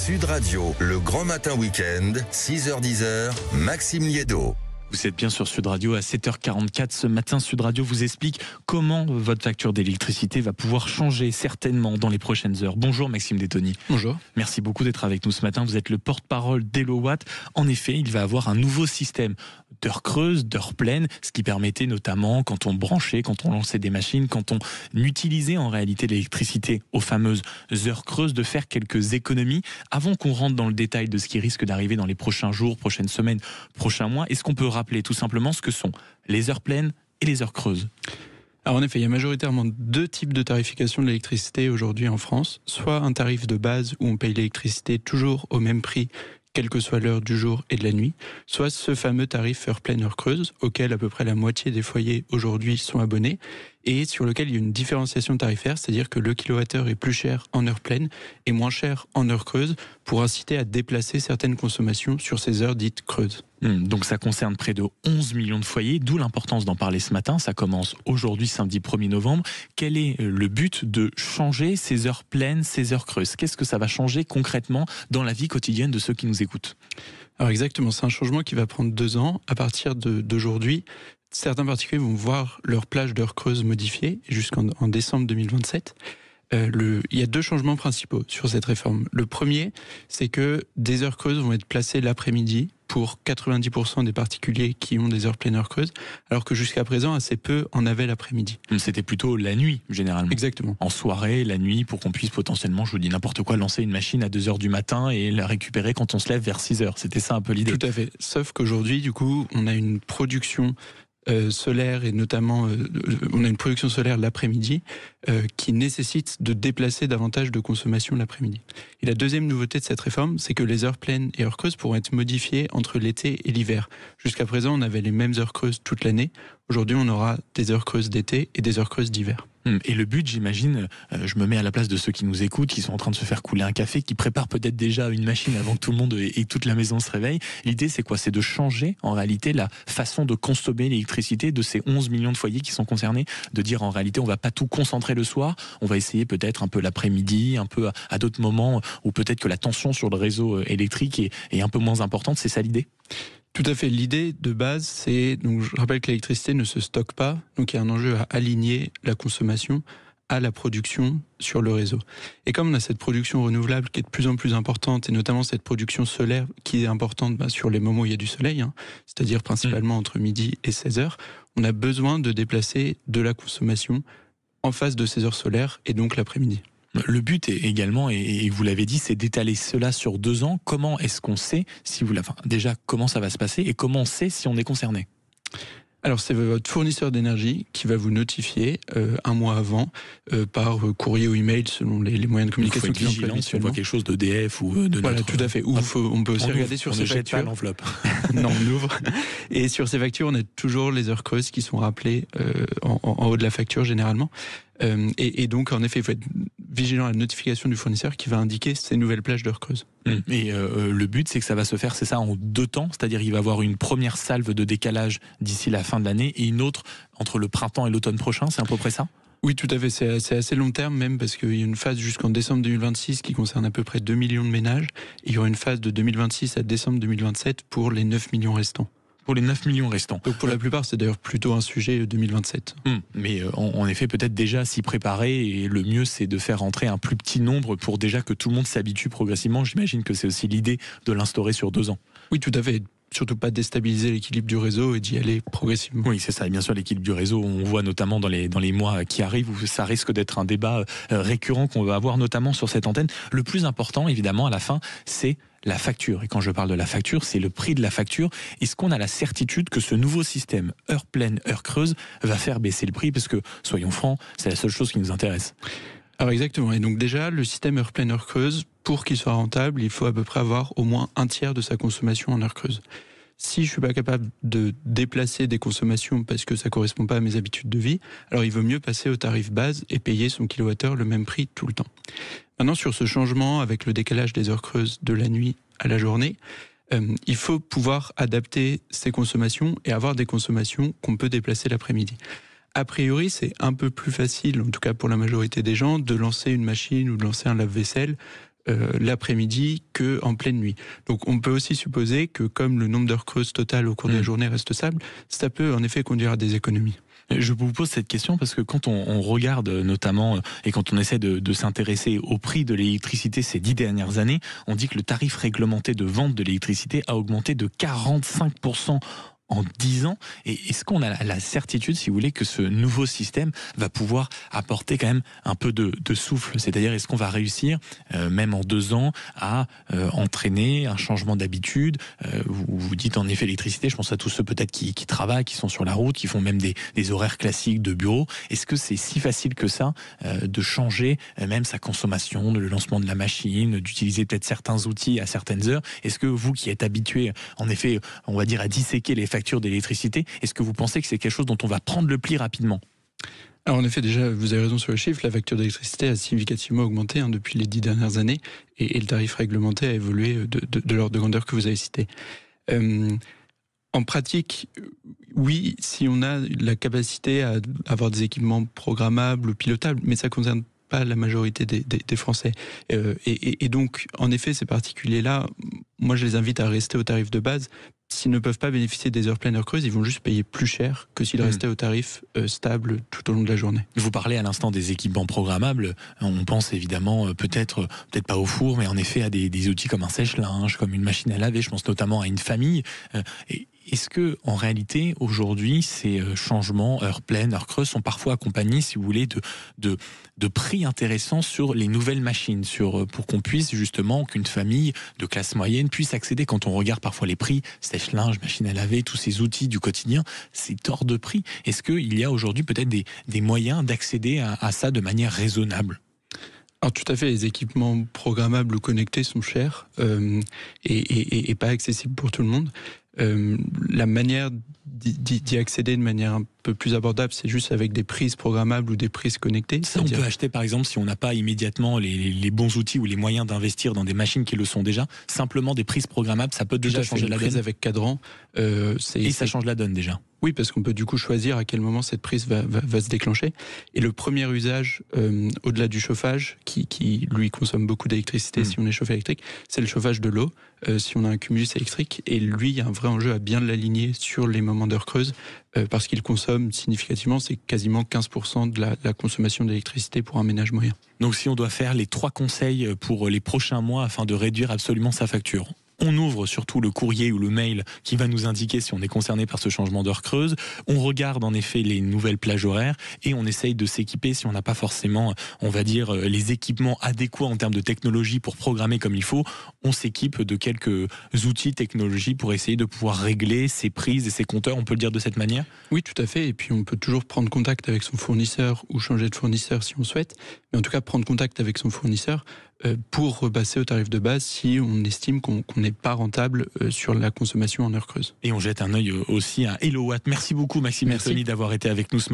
Sud Radio, le grand matin week-end, 6h-10h, Maxime Liédo. Vous êtes bien sur Sud Radio à 7h44. Ce matin, Sud Radio vous explique comment votre facture d'électricité va pouvoir changer certainement dans les prochaines heures. Bonjour Maxime Détoni. Bonjour. Merci beaucoup d'être avec nous ce matin. Vous êtes le porte-parole d'Elowatt. En effet, il va avoir un nouveau système d'heures creuses, d'heures pleines, ce qui permettait notamment, quand on branchait, quand on lançait des machines, quand on utilisait en réalité l'électricité aux fameuses heures creuses, de faire quelques économies. Avant qu'on rentre dans le détail de ce qui risque d'arriver dans les prochains jours, prochaines semaines, prochains mois, est-ce qu'on peut rappeler tout simplement ce que sont les heures pleines et les heures creuses? Alors en effet, il y a majoritairement deux types de tarification de l'électricité aujourd'hui en France. Soit un tarif de base où on paye l'électricité toujours au même prix, quelle que soit l'heure du jour et de la nuit, soit ce fameux tarif heure pleine, heure creuse, auquel à peu près la moitié des foyers aujourd'hui sont abonnés, et sur lequel il y a une différenciation tarifaire, c'est-à-dire que le kilowattheure est plus cher en heure pleine et moins cher en heure creuse, pour inciter à déplacer certaines consommations sur ces heures dites creuses. Donc ça concerne près de 11 millions de foyers, d'où l'importance d'en parler ce matin. Ça commence aujourd'hui, samedi 1er novembre. Quel est le but de changer ces heures pleines, ces heures creuses? Qu'est-ce que ça va changer concrètement dans la vie quotidienne de ceux qui nous écoutent? Alors exactement, c'est un changement qui va prendre 2 ans. À partir d'aujourd'hui, certains particuliers vont voir leur plage d'heures creuses modifiée jusqu'en décembre 2027. Il y a 2 changements principaux sur cette réforme. Le premier, c'est que des heures creuses vont être placées l'après-midi pour 90% des particuliers qui ont des heures pleines, heures creuses, alors que jusqu'à présent, assez peu en avaient l'après-midi. C'était plutôt la nuit, généralement. Exactement. En soirée, la nuit, pour qu'on puisse potentiellement, je vous dis n'importe quoi, lancer une machine à 2h du matin et la récupérer quand on se lève vers 6h. C'était ça un peu l'idée. Tout à fait. Sauf qu'aujourd'hui, du coup, on a une production solaire, et notamment on a une production solaire l'après-midi qui nécessite de déplacer davantage de consommation l'après-midi. Et la deuxième nouveauté de cette réforme, c'est que les heures pleines et heures creuses pourront être modifiées entre l'été et l'hiver. Jusqu'à présent, on avait les mêmes heures creuses toute l'année. Aujourd'hui, on aura des heures creuses d'été et des heures creuses d'hiver. Et le but, j'imagine, je me mets à la place de ceux qui nous écoutent, qui sont en train de se faire couler un café, qui préparent peut-être déjà une machine avant que tout le monde et toute la maison se réveille. L'idée, c'est quoi? C'est de changer, en réalité, la façon de consommer l'électricité de ces 11 millions de foyers qui sont concernés, de dire, en réalité, on va pas tout concentrer le soir, on va essayer peut-être un peu l'après-midi, un peu à d'autres moments, où peut-être que la tension sur le réseau électrique est un peu moins importante. C'est ça l'idée? Tout à fait. L'idée de base, c'est, donc je rappelle que l'électricité ne se stocke pas, donc il y a un enjeu à aligner la consommation à la production sur le réseau. Et comme on a cette production renouvelable qui est de plus en plus importante, et notamment cette production solaire qui est importante sur les moments où il y a du soleil, c'est-à-dire principalement entre midi et 16h, on a besoin de déplacer de la consommation en face de ces heures solaires et donc l'après-midi. Le but est également, et vous l'avez dit, c'est d'étaler cela sur 2 ans. Comment est-ce qu'on sait si déjà comment ça va se passer et comment on sait si on est concerné? Alors c'est votre fournisseur d'énergie qui va vous notifier un mois avant par courrier ou email selon les moyens de communication qu'ils emploient habituellement. Si on voit quelque chose d'EDF ou de voilà, tout à fait. Ou on peut aussi regarder sur ces factures. On ne jette pas l'enveloppe. Non, on ouvre. Et sur ces factures, on a toujours les heures creuses qui sont rappelées en haut de la facture généralement. Et donc en effet, il faut être vigilant à la notification du fournisseur qui va indiquer ces nouvelles plages d'heures creuses. Et le but, c'est que ça va se faire, c'est ça, en 2 temps, c'est-à-dire il va y avoir une première salve de décalage d'ici la fin de l'année et une autre entre le printemps et l'automne prochain, c'est à peu près ça? Oui, tout à fait. C'est assez long terme même, parce qu'il y a une phase jusqu'en décembre 2026 qui concerne à peu près 2 millions de ménages. Et il y aura une phase de 2026 à décembre 2027 pour les 9 millions restants. Pour les 9 millions restants. Donc pour la plupart, c'est d'ailleurs plutôt un sujet 2027. Mais en effet, peut-être déjà s'y préparer, et le mieux, c'est de faire entrer un plus petit nombre pour déjà que tout le monde s'habitue progressivement. J'imagine que c'est aussi l'idée de l'instaurer sur 2 ans. Oui, tout à fait. Surtout pas déstabiliser l'équilibre du réseau et d'y aller progressivement. Oui, c'est ça. Et bien sûr, l'équilibre du réseau, on voit notamment dans les mois qui arrivent où ça risque d'être un débat récurrent qu'on va avoir notamment sur cette antenne. Le plus important, évidemment, à la fin, c'est la facture. Et quand je parle de la facture, c'est le prix de la facture. Est-ce qu'on a la certitude que ce nouveau système heure pleine, heure creuse va faire baisser le prix? Parce que, soyons francs, c'est la seule chose qui nous intéresse. Alors exactement. Et donc déjà, le système heure pleine, heure creuse, pour qu'il soit rentable, il faut à peu près avoir au moins 1/3 de sa consommation en heure creuse. Si je suis pas capable de déplacer des consommations parce que ça correspond pas à mes habitudes de vie, alors il vaut mieux passer au tarif base et payer son kilowattheure le même prix tout le temps. Maintenant, sur ce changement avec le décalage des heures creuses de la nuit à la journée, il faut pouvoir adapter ses consommations et avoir des consommations qu'on peut déplacer l'après-midi. A priori, c'est un peu plus facile, en tout cas pour la majorité des gens, de lancer une machine ou de lancer un lave-vaisselle l'après-midi qu'en pleine nuit. Donc on peut aussi supposer que comme le nombre d'heures creuses totales au cours de la journée reste stable, ça peut en effet conduire à des économies. Je vous pose cette question parce que quand on regarde notamment et quand on essaie de s'intéresser au prix de l'électricité ces 10 dernières années, on dit que le tarif réglementé de vente de l'électricité a augmenté de 45% en 10 ans. Et est-ce qu'on a la certitude, si vous voulez, que ce nouveau système va pouvoir apporter quand même un peu de souffle? C'est-à-dire, est-ce qu'on va réussir, même en 2 ans, à entraîner un changement d'habitude? Vous dites en effet l'électricité, je pense à tous ceux peut-être qui travaillent, qui sont sur la route, qui font même des horaires classiques de bureau. Est-ce que c'est si facile que ça de changer même sa consommation, le lancement de la machine, d'utiliser peut-être certains outils à certaines heures? Est-ce que vous qui êtes habitué, en effet, on va dire, à disséquer les factures d'électricité, est-ce que vous pensez que c'est quelque chose dont on va prendre le pli rapidement? Alors en effet, déjà, vous avez raison sur le chiffre, la facture d'électricité a significativement augmenté depuis les 10 dernières années et le tarif réglementé a évolué de l'ordre de grandeur que vous avez cité. En pratique, oui, si on a la capacité à avoir des équipements programmables ou pilotables, mais ça ne concerne pas la majorité des Français. Et donc, en effet, ces particuliers-là, moi je les invite à rester au tarif de base. S'ils ne peuvent pas bénéficier des heures pleines, heures creuses, ils vont juste payer plus cher que s'ils restaient au tarif stable tout au long de la journée. Vous parlez à l'instant des équipements programmables. On pense évidemment peut-être pas au four, mais en effet à des outils comme un sèche-linge, comme une machine à laver. Je pense notamment à une famille. Est-ce que, en réalité, aujourd'hui, ces changements, heures pleines, heures creuses, sont parfois accompagnés, si vous voulez, de prix intéressants sur les nouvelles machines, pour qu'on puisse justement, qu'une famille de classe moyenne puisse accéder, quand on regarde parfois les prix, sèche-linge, machine à laver, tous ces outils du quotidien, c'est hors de prix. Est-ce qu'il y a aujourd'hui peut-être des moyens d'accéder à ça de manière raisonnable ? Alors tout à fait, les équipements programmables ou connectés sont chers et pas accessibles pour tout le monde. La manière d'y accéder de manière un peu plus abordable, c'est juste avec des prises programmables ou des prises connectées. Ça, on peut acheter par exemple, si on n'a pas immédiatement les bons outils ou les moyens d'investir dans des machines qui le sont déjà, simplement des prises programmables, ça peut déjà changer la donne. Avec cadran, et ça change la donne déjà. Oui, parce qu'on peut du coup choisir à quel moment cette prise va se déclencher. Et le premier usage, au-delà du chauffage, qui lui consomme beaucoup d'électricité si on est chauffé électrique, c'est le chauffage de l'eau, si on a un cumulus électrique. Et lui, il y a un vrai enjeu à bien l'aligner sur les moments d'heures creuses, parce qu'il consomme significativement, c'est quasiment 15% de la consommation d'électricité pour un ménage moyen. Donc si on doit faire les 3 conseils pour les prochains mois afin de réduire absolument sa facture, on ouvre surtout le courrier ou le mail qui va nous indiquer si on est concerné par ce changement d'heure creuse. On regarde en effet les nouvelles plages horaires et on essaye de s'équiper si on n'a pas forcément, on va dire, les équipements adéquats en termes de technologie pour programmer comme il faut. On s'équipe de quelques outils technologie pour essayer de pouvoir régler ses prises et ses compteurs. On peut le dire de cette manière ? Oui, tout à fait. Et puis on peut toujours prendre contact avec son fournisseur ou changer de fournisseur si on souhaite. Mais en tout cas, prendre contact avec son fournisseur pour repasser au tarif de base si on estime qu'on n'est pas rentable sur la consommation en heure creuse. Et on jette un œil aussi à HelloWatt. Merci beaucoup Maxime Mertoni d'avoir été avec nous ce matin.